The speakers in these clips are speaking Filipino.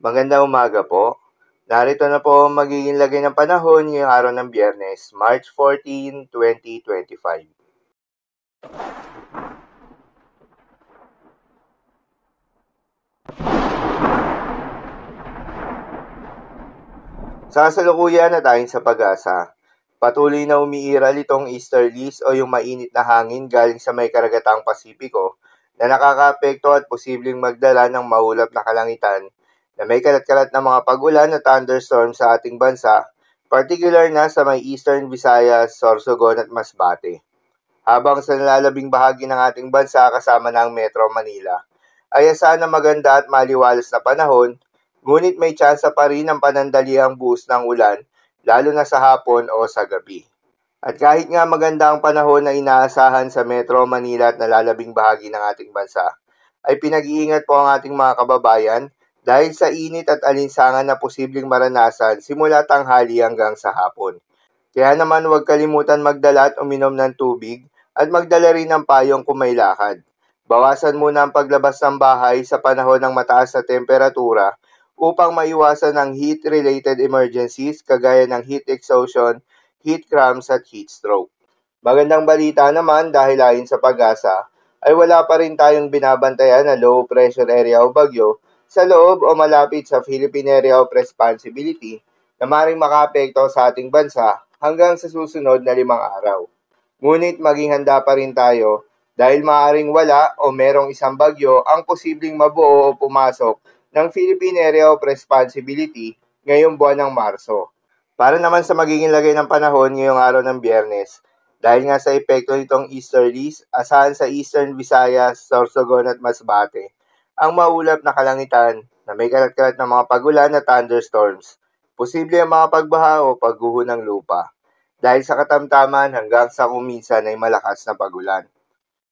Magandang umaga po. Narito na po ang magiging lagay ng panahon ngayong araw ng Biyernes, March 14, 2025. Sa kasalukuyan at ayon sa pag-asa, patuloy na umiiral itong easterlies o yung mainit na hangin galing sa may karagatang Pasipiko na nakakaapekto at posibleng magdala ng maulap na kalangitan na may kalat-kalat na mga pag-ulan at thunderstorm sa ating bansa, particular na sa may Eastern Visayas, Sorsogon at Masbate. Habang sa nalalabing bahagi ng ating bansa kasama ng Metro Manila, ay asahan na maganda at maliwalas na panahon, ngunit may tsansa pa rin ng panandaliang buhos ng ulan, lalo na sa hapon o sa gabi. At kahit nga maganda ang panahon na inaasahan sa Metro Manila at nalalabing bahagi ng ating bansa, ay pinag-iingat po ang ating mga kababayan dahil sa init at alinsangan na posibleng maranasan simula tanghali hanggang sa hapon. Kaya naman huwag kalimutan magdala at uminom ng tubig at magdala rin ng payong kung may lakad. Bawasan muna ang paglabas ng bahay sa panahon ng mataas na temperatura upang maiwasan ang heat-related emergencies kagaya ng heat exhaustion, heat cramps at heat stroke. Magandang balita naman dahil ayon sa pag-asa ay wala pa rin tayong binabantayan na low pressure area o bagyo sa loob o malapit sa Philippine Area of Responsibility na maaaring makaapekto sa ating bansa hanggang sa susunod na 5 araw. Ngunit maging handa pa rin tayo dahil maaaring wala o merong isang bagyo ang posibleng mabuo o pumasok ng Philippine Area of Responsibility ngayong buwan ng Marso. Para naman sa magiging lagay ng panahon ngayong araw ng Biyernes, dahil nga sa epekto nitong easterlies, asahan sa Eastern Visayas, Sorsogon at Masbate ang maulap na kalangitan na may kalat-kalat ng mga pag-ulan at thunderstorms. Posible ang mga pagbaha o pagguho ng lupa dahil sa katamtaman hanggang sa kuminsan ay malakas na pag-ulan.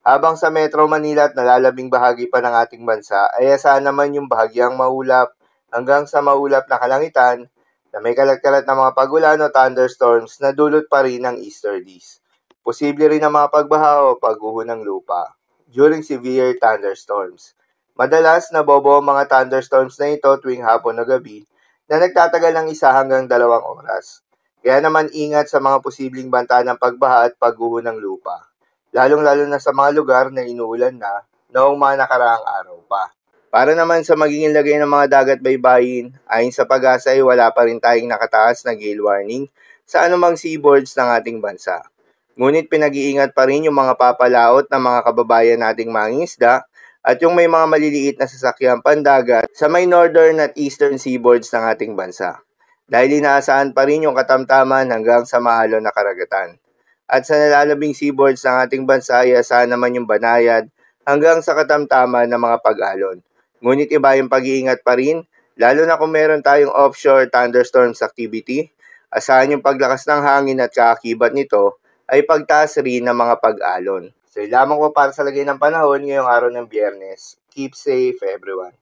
Habang sa Metro Manila at nalalabing bahagi pa ng ating bansa ay asahan naman yung bahagyang maulap hanggang sa maulap na kalangitan na may kalat-kalat na mga pag-ulan o thunderstorms na dulot pa rin ng easterlies. Posible rin ang mga pagbaha o pagguho ng lupa during severe thunderstorms. Madalas nabobo ang mga thunderstorms na ito tuwing hapon o gabi na nagtatagal ng 1 hanggang 2 oras. Kaya naman ingat sa mga posibleng banta ng pagbaha at pagguho ng lupa, lalong-lalo na sa mga lugar na inuulan na noong mga nakaraang araw pa. Para naman sa magiging lagay ng mga dagat baybayin, ayon sa pag-asa ay wala pa rin tayong nakataas na gale warning sa anumang seaboards ng ating bansa. Ngunit pinag-iingat pa rin yung mga papalaot ng mga kababayan nating mangingisda at yung may mga maliliit na sasakyang pandagat sa may northern at eastern seaboards ng ating bansa. Dahil inaasahan pa rin yung katamtaman hanggang sa maalon na karagatan. At sa nalalabing seaboards ng ating bansa ay asahan naman yung banayad hanggang sa katamtaman ng mga pag-alon. Ngunit iba yung pag-iingat pa rin, lalo na kung meron tayong offshore thunderstorms activity, asahan yung paglakas ng hangin at kaakibat nito ay pagtaas rin ng mga pag-alon. So, lamang po para sa lagay ng panahon ngayong araw ng Biyernes. Keep safe, everyone.